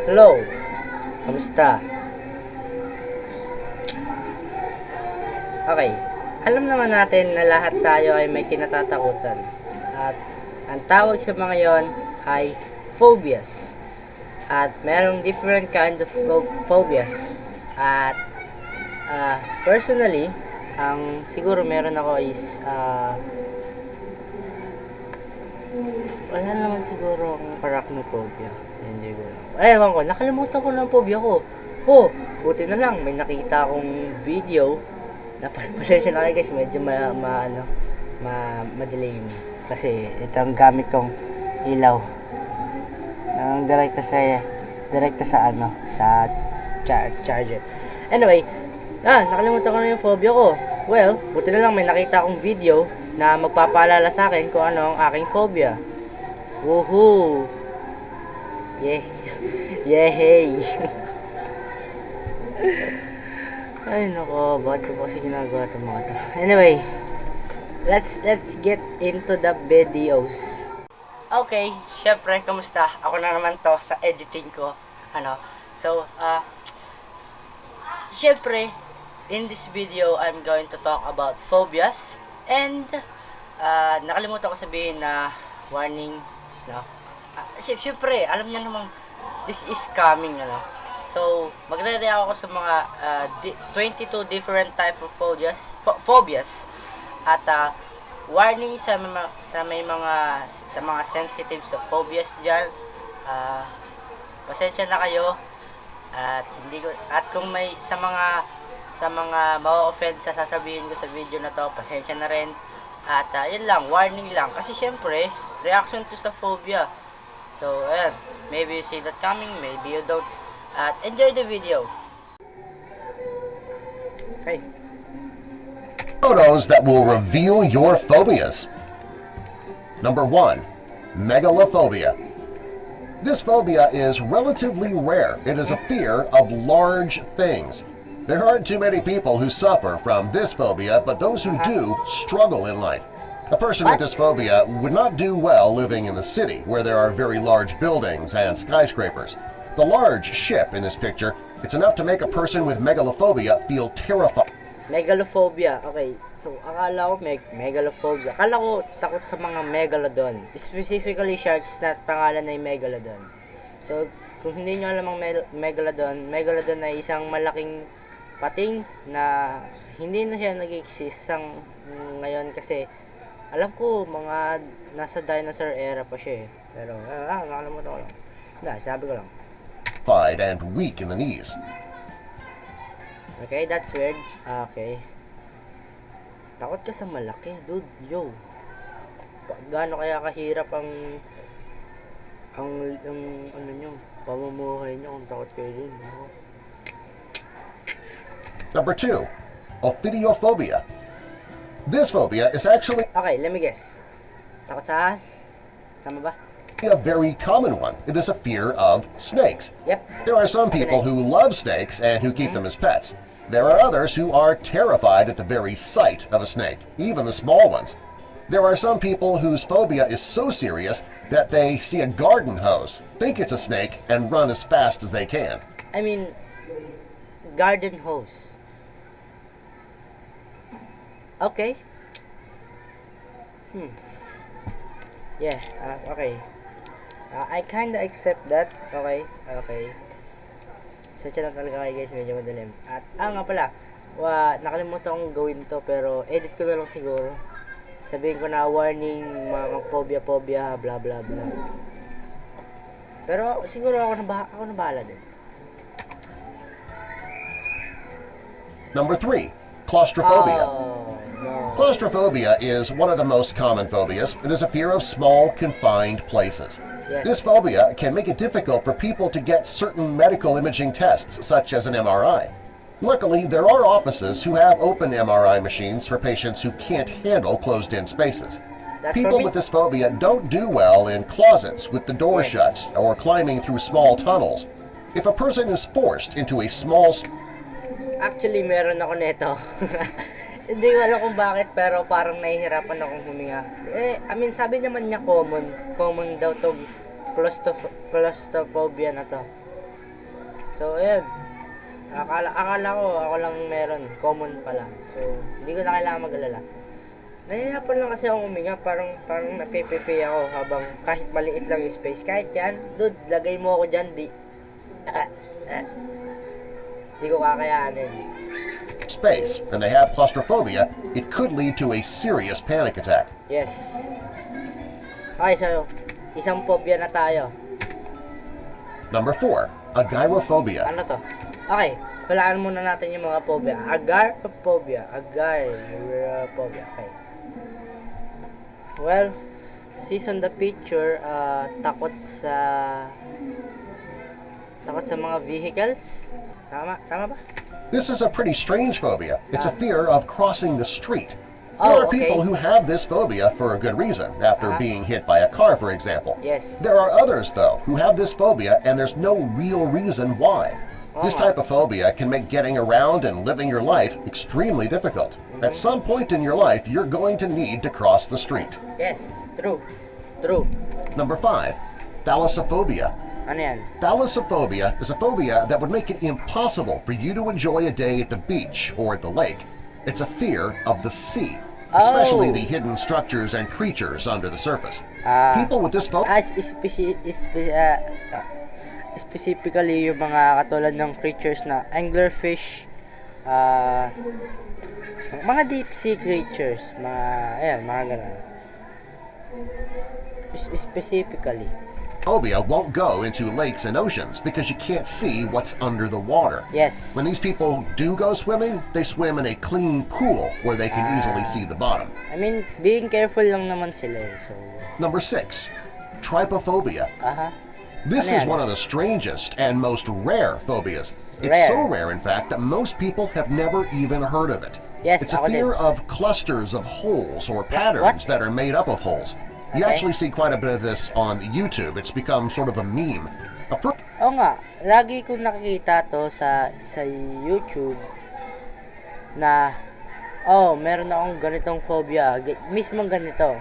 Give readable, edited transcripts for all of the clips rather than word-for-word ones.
Hello! Kamusta? Okay, alam naman natin na lahat tayo ay may kinatatakutan. At ang tawag sa mga yon ay phobias. At merong different kind of phobias. At personally, ang siguro meron ako is wala naman siguro ang arachnophobia. Hindi ko lang. Ewan ko, nakalimutan ko ng phobia ko. Oh, buti na lang, may nakita akong video. Pasensya na kayo guys, medyo madilim. Kasi ito ang gamit kong ilaw. Ang direkta sa charger. Anyway, nakalimutan ko na yung phobia ko. Well, buti na lang may nakita akong video na magpapaalala sa akin kung ano ang aking phobia. Woohoo! Yeah. Yehey! Ay nako, bakit ko kasi ginagawa itong mga to? Anyway, let's get into the videos. Okay, syempre, kamusta? Ako na naman to sa editing ko. So, syempre, in this video, I'm going to talk about phobias. And, nakalimutan ko sabihin na warning, no? Syempre, alam niyo namang this is coming, So, magre-react ako sa mga 22 different type of phobias. At warning sa mga sensitive sa phobias diyan. Pasensya na kayo. At kung may sa mga ma-offend sa sasabihin ko sa video na to, pasensya na rin. At yun lang, warning lang kasi syempre, reaction to sa phobia. So, ayan, maybe you see that coming, maybe you don't. At enjoy the video. Okay. Photos that will reveal your phobias. Number 1. Megalophobia. This phobia is relatively rare. It is a fear of large things. There aren't too many people who suffer from this phobia, but those who do struggle in life. A person with this phobia would not do well living in the city, where there are very large buildings and skyscrapers. The large ship in this picture, it's enough to make a person with megalophobia feel terrified. Megalophobia. Okay. So, akala ko megalophobia. Akala ko takot sa mga megalodon. Specifically, sharks na pangalan ay megalodon. So, kung hindi nyo alam ang megalodon ay isang malaking pating na hindi na siya nag-exist ngayon kasi alam ko mga nasa dinosaur era pa siya eh. Pero, nakalimutan ko lang. Sabi ko lang. And weak in the knees. Okay, that's weird. Okay. Takot ka sa malaki, dude. Yo. Gaano kaya kahirap ang ano nyo, pamumuhay nyo kung takot kayo dun. Number 2. Ophidiophobia. This phobia is actually Okay, let me guess. Takot sa ahas? Tama ba? a very common one. It is a fear of snakes. Yep. There are some people who love snakes and who keep them as pets. There are others who are terrified at the very sight of a snake, even the small ones. There are some people whose phobia is so serious that they see a garden hose, think it's a snake, and run as fast as they can. I mean, garden hose. Okay. Yeah, okay. I kinda accept that. Okay. Sadya lang talaga kayo guys, medyo madalim. At, nga pala, nakalimutan kong gawin to, pero edit ko na lang siguro. Sabihin ko na warning, mga phobia, blah blah blah. Pero siguro ako na bahala din. Number 3. Claustrophobia. No. Claustrophobia is one of the most common phobias. It is a fear of small, confined places. Yes. This phobia can make it difficult for people to get certain medical imaging tests, such as an MRI. Luckily, there are offices who have open MRI machines for patients who can't handle closed-in spaces. People with this phobia don't do well in closets with the door shut or climbing through small tunnels. If a person is forced into a small Actually, meron ako nito. Hindi ko alam kung bakit, pero parang nahihirapan akong huminga. Sabi naman niya common daw to claustrophobia na to. So, ayun. Akala ko, ako lang meron. Common pala. So, hindi ko na kailangan mag-alala. Nahihirapan lang kasi ako huminga. Parang napipipi ako habang kahit maliit lang yung space. Kahit yan, dude, lagay mo ako dyan. Di ko kakayanin. Space, and they have claustrophobia, it could lead to a serious panic attack. Yes. Okay, so, isang phobia na tayo. Number 4, agoraphobia. Ano to? Okay, walaan muna natin yung mga phobia. Acrophobia. Acrophobia. Okay. Well, sees on the picture, takot sa mga vehicles. Tama ba? This is a pretty strange phobia. It's a fear of crossing the street. Oh, There are okay. people who have this phobia for a good reason, after being hit by a car, for example. Yes. There are others, though, who have this phobia and there's no real reason why. This type of phobia can make getting around and living your life extremely difficult. At some point in your life, you're going to need to cross the street. Yes, true. True. Number 5, thallassophobia. Ano yan? Thallassophobia is a phobia that would make it impossible for you to enjoy a day at the beach or at the lake. It's a fear of the sea, especially the hidden structures and creatures under the surface. People with this phobia specifically yung mga katulad ng creatures na anglerfish, mga deep sea creatures, mga ganun. Specifically. phobia won't go into lakes and oceans because you can't see what's under the water. Yes. When these people do go swimming, they swim in a clean pool where they can easily see the bottom. I mean, being careful lang naman sila eh, so. Number 6, trypophobia. This is one of the strangest and most rare phobias. It's so rare, in fact, that most people have never even heard of it. Yes, it's a fear of clusters of holes or patterns that are made up of holes. You actually see quite a bit of this on YouTube. It's become sort of a meme. Oo nga, lagi kong nakikita to sa YouTube na meron akong ganitong phobia, mismong ganito.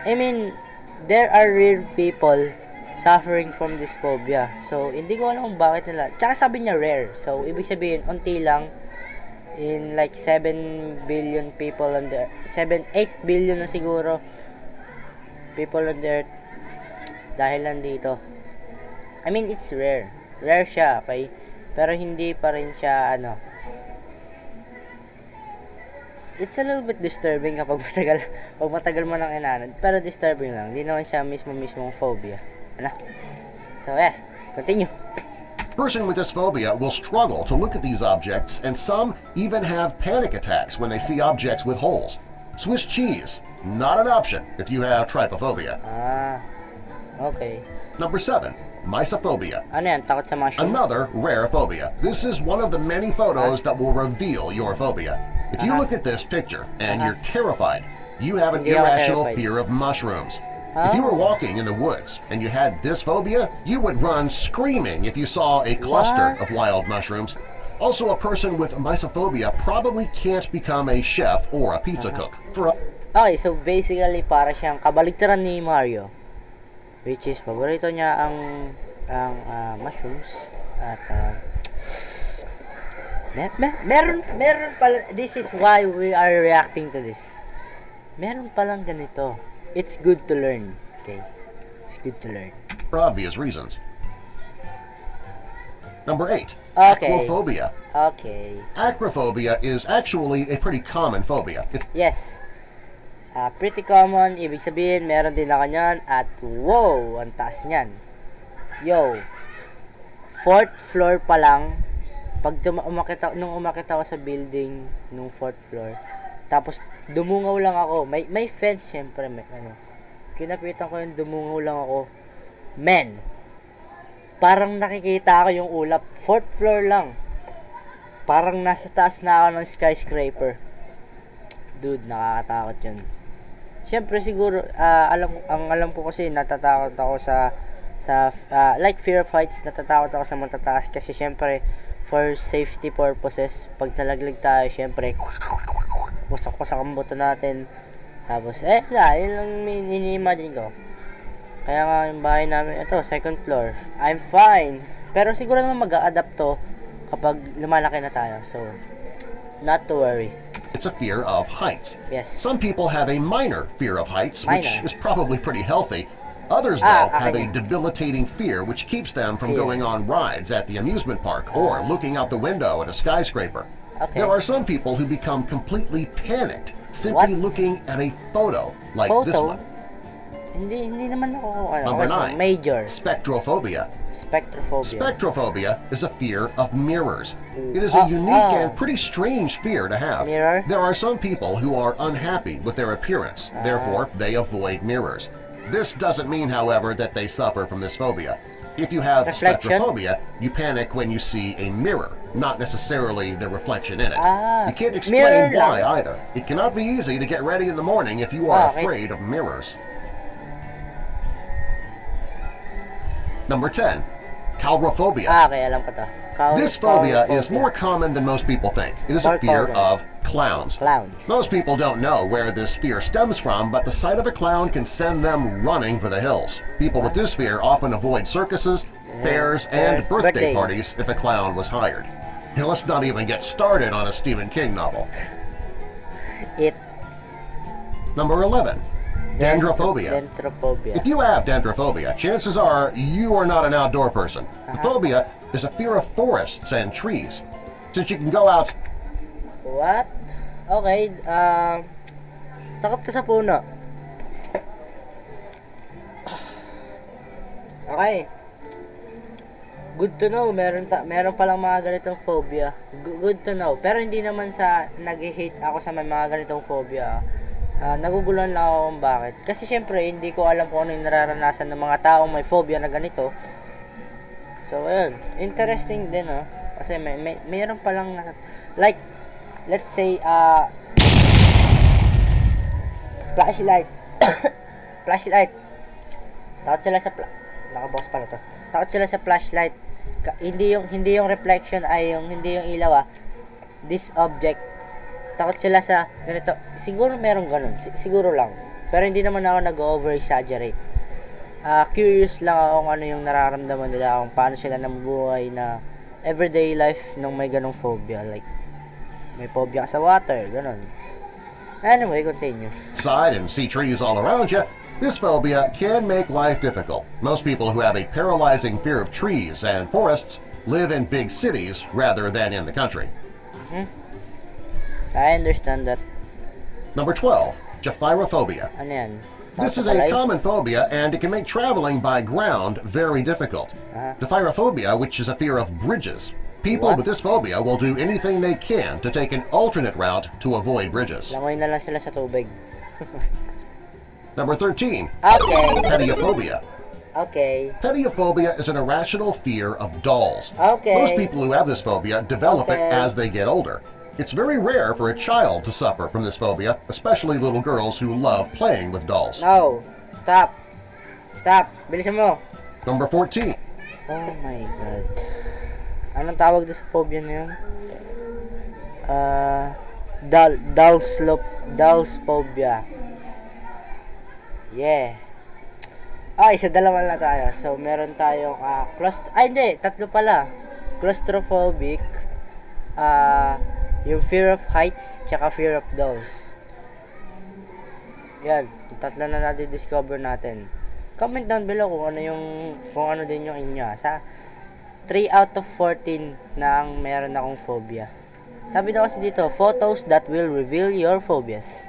I mean, there are real people suffering from this phobia. So, hindi ko alam kung bakit nila. Tsaka sabi niya rare. So, ibig sabihin, unti lang in like 7 billion people on the 8 billion na siguro people on the earth dahil nandito. I mean, it's rare. Rare siya, okay? Pero hindi pa rin siya, it's a little bit disturbing kapag matagal mo nang inanod. Pero disturbing lang. Hindi naman siya mismong phobia. So, continue. Person with this phobia will struggle to look at these objects, and some even have panic attacks when they see objects with holes. Swiss cheese, not an option if you have trypophobia. Okay. Number 7, mysophobia. Ano yan? Takot sa mushroom? Another rare phobia. This is one of the many photos that will reveal your phobia. If you look at this picture and you're terrified, you have an irrational fear of mushrooms. If you were walking in the woods and you had this phobia, you would run screaming if you saw a cluster of wild mushrooms. Also, a person with mysophobia probably can't become a chef or a pizza cook. Okay, so basically para siyang kabaligtaran ni Mario, which is paborito niya ang mushrooms at meron pala, this is why we are reacting to this. Meron palang ganito. It's good to learn. Okay? It's good to learn. For obvious reasons. Number 8, acrophobia. Okay. Acrophobia is actually a pretty common phobia. Yes. Pretty common. Ibig sabihin, meron din ako niyan. At wow, ang taas niyan. Yo. 4th floor pa lang. Pag nung umakit ako sa building, nung 4th floor, tapos dumungaw lang ako. May fence, syempre. Kinapitan ko yung dumungaw lang ako. Men, parang nakikita ako yung ulap. 4th floor lang. Parang nasa taas na ako ng skyscraper. Dude, nakakatakot yun. Syempre siguro, alam ko kasi natatakot ako sa like fear of heights, natatakot ako sa matataas kasi syempre for safety purposes, pag nalaglag tayo, syempre wasak-wasak ang buto natin. Tapos, yun lang ini-imagine ko. Kaya nga yung bahay namin, ito, 2nd floor. I'm fine. Pero siguro naman mag-a-adapt to kapag lumalaki na tayo. So, not to worry. It's a fear of heights. Yes. Some people have a minor fear of heights, which Minor. is probably pretty healthy. Others, though, have a okay. debilitating fear which keeps them from Fear. going on rides at the amusement park or looking out the window at a skyscraper. Okay. There are some people who become completely panicked simply looking at a photo like this Photo? one. Hindi naman ako, Number 9. Major. Spectrophobia. Spectrophobia. Spectrophobia is a fear of mirrors. It is a unique and pretty strange fear to have. Mirror? There are some people who are unhappy with their appearance, therefore they avoid mirrors. This doesn't mean, however, that they suffer from this phobia. If you have Reflection? spectrophobia, you panic when you see a mirror, not necessarily the reflection in it. You can't mirror explain why lang. either. It cannot be easy to get ready in the morning if you are Okay. afraid of mirrors. Number 10. Calorophobia. Okay, alam ko to. This phobia is more common than most people think. It is a More fear common. of clowns. Clowns. Most people don't know where this fear stems from, but the sight of a clown can send them running for the hills. People with this fear often avoid circuses, fairs, and birthday parties if a clown was hired. And let's not even get started on a Stephen King novel. It. Number 11. Androphobia. Androphobia. If you have androphobia, chances are you are not an outdoor person. The phobia is a fear of forests and trees. Since you can go out... What? Okay, takot ka sa puno. Okay. Good to know, meron palang mga ganitong phobia. Good to know. Pero hindi naman sa nag-hate ako sa may mga ganitong phobia. Naguguluhan lang ako kung bakit. Kasi syempre, hindi ko alam kung ano yung nararanasan ng mga taong may phobia na ganito. So, ayun. Interesting din, oh. Kasi mayroon palang, like, let's say, flashlight. Flashlight. Takot sila sa, nakabox pala to. Takot sila sa flashlight. Hindi yung reflection ay hindi yung ilaw, this object. Takot sila sa ganito. Siguro meron ganun. Siguro lang. Pero hindi naman ako nag-over-exaggerate. Curious lang ako kung ano yung nararamdaman nila, kung paano sila namubuhay na everyday life nung may ganung phobia. Like, may phobia ka sa water, ganun. Anyway, continue. Side and see trees all around you. This phobia can make life difficult. Most people who have a paralyzing fear of trees and forests live in big cities rather than in the country. I understand that. Number 12. Japhyrophobia. Ano yan? This is a common phobia and it can make traveling by ground very difficult. Japhyrophobia, which is a fear of bridges. People with this phobia will do anything they can to take an alternate route to avoid bridges. Langoy na lang sila sa tubig. Number 13. Okay. Heterophobia. Okay. Heterophobia is an irrational fear of dolls. Okay. Most people who have this phobia develop it as they get older. It's very rare for a child to suffer from this phobia, especially little girls who love playing with dolls. No. Stop. Stop. Bilisan mo. Number 14. Oh my God. Anong tawag doon sa phobia na yun? Dalsphobia. Yeah. Isa dalawa na tayo. So, meron tayong tatlo pala. Claustrophobic, yung fear of heights, tsaka fear of dolls. Yan, tatlo na natin discover natin. Comment down below kung ano din yung inyo. Sa 3 out of 14 nang meron akong phobia. Sabi daw kasi dito, photos that will reveal your phobias.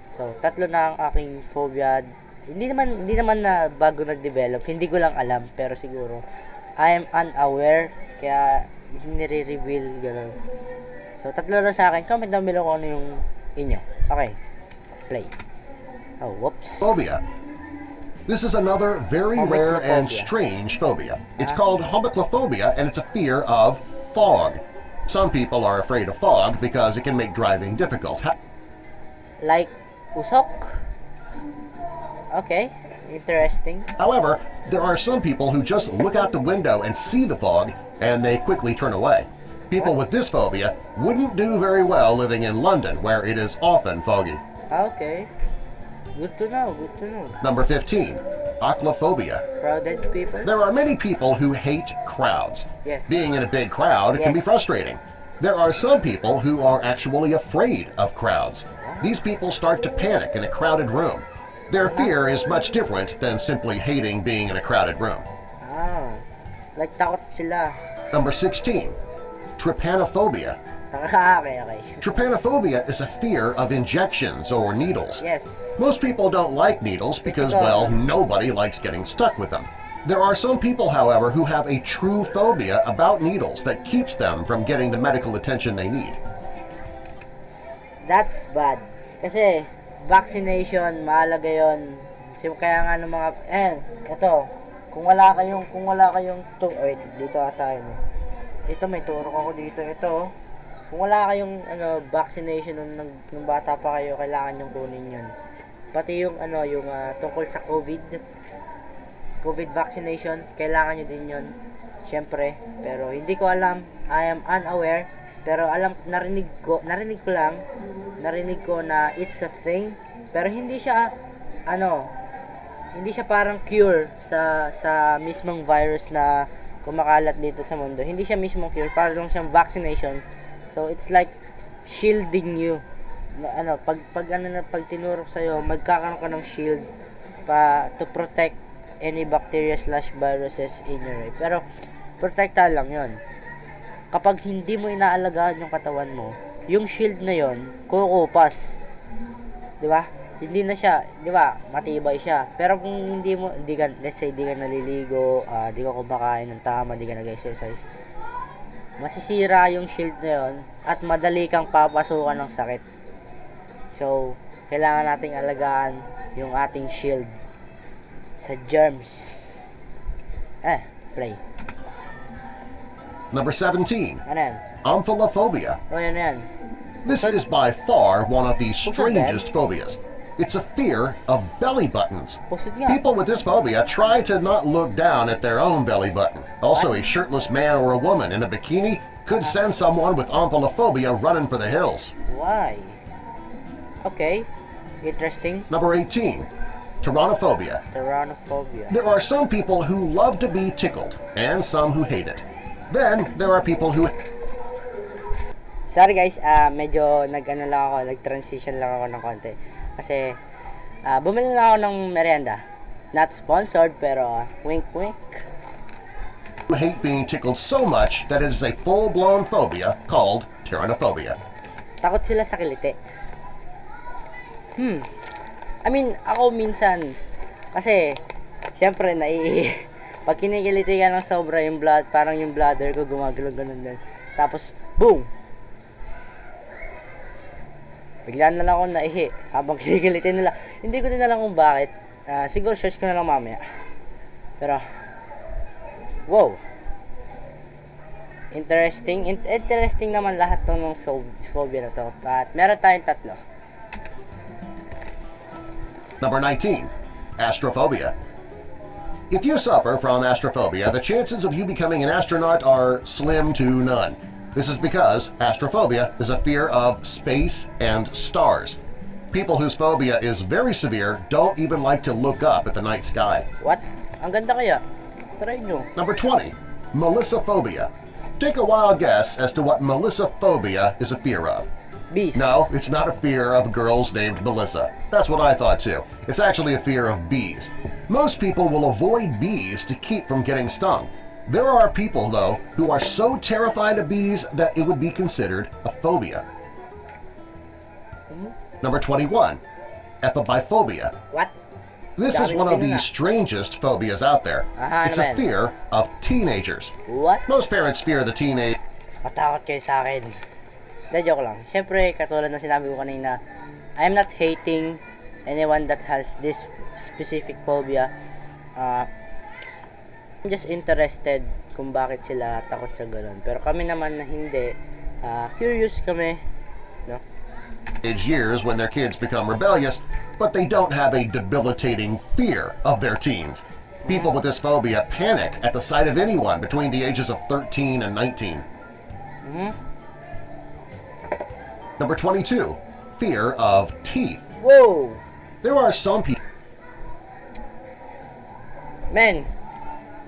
So, tatlo na ang aking phobia. Hindi naman na bago nag-develop. Hindi ko lang alam, pero siguro I am unaware, kaya nire-reveal gano'n. So, tatlo na sa akin. Comment down below kung ano yung inyo. Okay. Play. Oh, whoops. Phobia. This is another very rare and strange phobia. It's called megalophobia, and it's a fear of fog. Some people are afraid of fog because it can make driving difficult. Like, usok? Okay. Interesting. However, there are some people who just look out the window and see the fog, and they quickly turn away. People with this phobia wouldn't do very well living in London, where it is often foggy. Okay. Good to know, good to know. Number 15. acrophobia. Crowded people? There are many people who hate crowds. Yes. Being in a big crowd can be Yes. frustrating. There are some people who are actually afraid of crowds. These people start to panic in a crowded room. Their fear is much different than simply hating being in a crowded room. Ah, like takot sila. Number 16, trypanophobia. Okay. Trypanophobia is a fear of injections or needles. Yes. Most people don't like needles because, well, nobody likes getting stuck with them. There are some people, however, who have a true phobia about needles that keeps them from getting the medical attention they need. That's bad. Kasi, vaccination, mahalaga yun. Kaya nga ng mga, ito, kung wala kayong, wait, dito ata yun. Ito, may turok ako dito. Ito, kung wala kayong, vaccination nung bata pa kayo, kailangan yung kunin yun. Pati yung, tungkol sa COVID vaccination, kailangan nyo din yun. Siyempre, pero hindi ko alam, I am unaware, pero narinig ko na it's a thing, pero hindi siya parang cure sa mismong virus na kumakalat dito sa mundo. Hindi siya mismong cure, parang siyang vaccination. So it's like shielding you. Pag tinurok sa iyo, magkakaroon ka ng shield to protect any bacteria/viruses in your life. Pero protekta lang 'yon. Kapag hindi mo inaalagaan yung katawan mo, yung shield na 'yon, kukupas. 'Di ba? Hindi na siya, 'di ba? Matibay siya. Pero kung let's say, di ka naliligo, di ka kumakain ng tama, di ka nag-exercise, masisira yung shield na 'yon at madali kang papasukan ng sakit. So, kailangan nating alagaan yung ating shield sa germs. Play. Number 17, Ano yan? amphallophobia. Yan. This is by far one of the strangest phobias. It's a fear of belly buttons. Pusod nga. People with this phobia try to not look down at their own belly button. Also, a shirtless man or a woman in a bikini could send someone with amphallophobia running for the hills. Why? Okay. Interesting. Number 18, tyranophobia. Tyranophobia. There are some people who love to be tickled and some who hate it. Then there are people who... Sorry guys, medyo nag-transition lang ako ng konti. Kasi, bumili na ako ng merienda. Not sponsored, pero wink wink. hate being tickled so much that it is a full-blown phobia called tyranophobia. Takot sila sa kiliti. I mean, ako minsan, kasi, syempre, pag kinikiliti ka ng sobra yung parang yung bladder ko gumagalaw ganun din. Tapos, boom! Bigla na lang ako naihi habang kinikiliti nila. Hindi ko din alam kung bakit. Siguro search ko na lang mamaya. Pero, wow! Interesting naman lahat ng phobia na to. At meron tayong tatlo. Number 19, astrophobia. If you suffer from astrophobia, the chances of you becoming an astronaut are slim to none. This is because astrophobia is a fear of space and stars. People whose phobia is very severe don't even like to look up at the night sky. What? Ang ganda kaya. Try nyo. Number 20, Melissaphobia. Take a wild guess as to what Melissaphobia is a fear of. Bees. No, it's not a fear of girls named Melissa. That's what I thought too. It's actually a fear of bees. Most people will avoid bees to keep from getting stung. There are people, though, who are so terrified of bees that it would be considered a phobia. Number 21, ephobiphobia. What? This is one of the strangest phobias out there. It's a fear of teenagers. What? Most parents fear the teenage. Matakot kayo sa akin. Hindi, joke lang. Siyempre, katulad na sinabi ko kanina, I'm not hating anyone that has this specific phobia. I'm just interested kung bakit sila takot sa ganun. Pero kami naman na hindi, curious kami, no? Years when their kids become rebellious, but they don't have a debilitating fear of their teens. People with this phobia panic at the sight of anyone between the ages of 13 and 19. Number 22, fear of teeth. Whoa! There are some people. Men,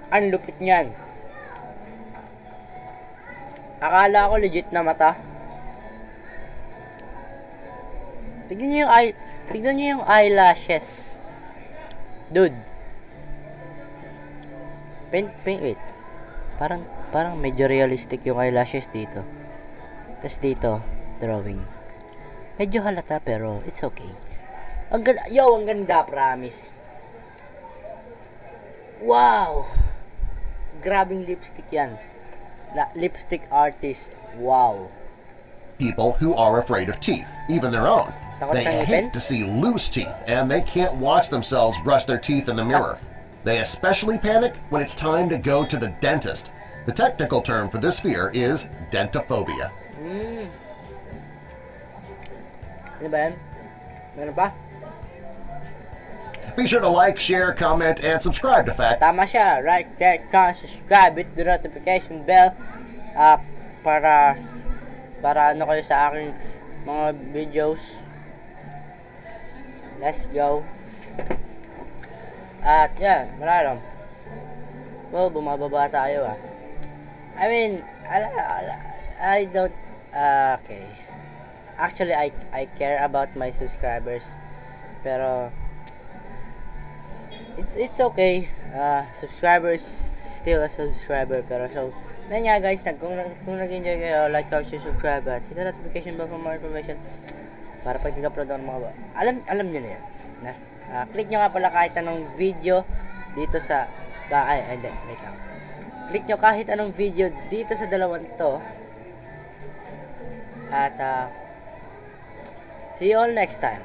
ang lupit niyan. Akala ko legit na mata. Tignan niyo yung eyelashes. Dude. Wait. Parang medyo realistic yung eyelashes dito. Tapos dito, drawing. Medyo halata pero it's okay. Ang ganda, promise. Wow! Grabing lipstick yan. Lipstick artist. Wow. People who are afraid of teeth, even their own. They hate to see loose teeth, and they can't watch themselves brush their teeth in the mirror. They especially panic when it's time to go to the dentist. The technical term for this fear is dentophobia. Ano ba yan? Meron pa? Be sure to like, share, comment, and subscribe to Fact. Tama siya. Like, share, comment, subscribe, hit the notification bell. Para ano kayo sa aking mga videos. Let's go. At yan, wala lang. Well, bumababa tayo I mean, I don't, okay. Actually, I care about my subscribers. Pero, it's okay. Subscribers still a subscriber. Pero so, yan nga guys, kung nag-enjoy kayo, like, share, subscribe, at hit the notification bell for more information. Para pag nag-upload ako ng mga alam nyo na yan. Click nyo nga pala kahit anong video dito sa wait lang. Click nyo kahit anong video dito sa dalawang to. At see you all next time.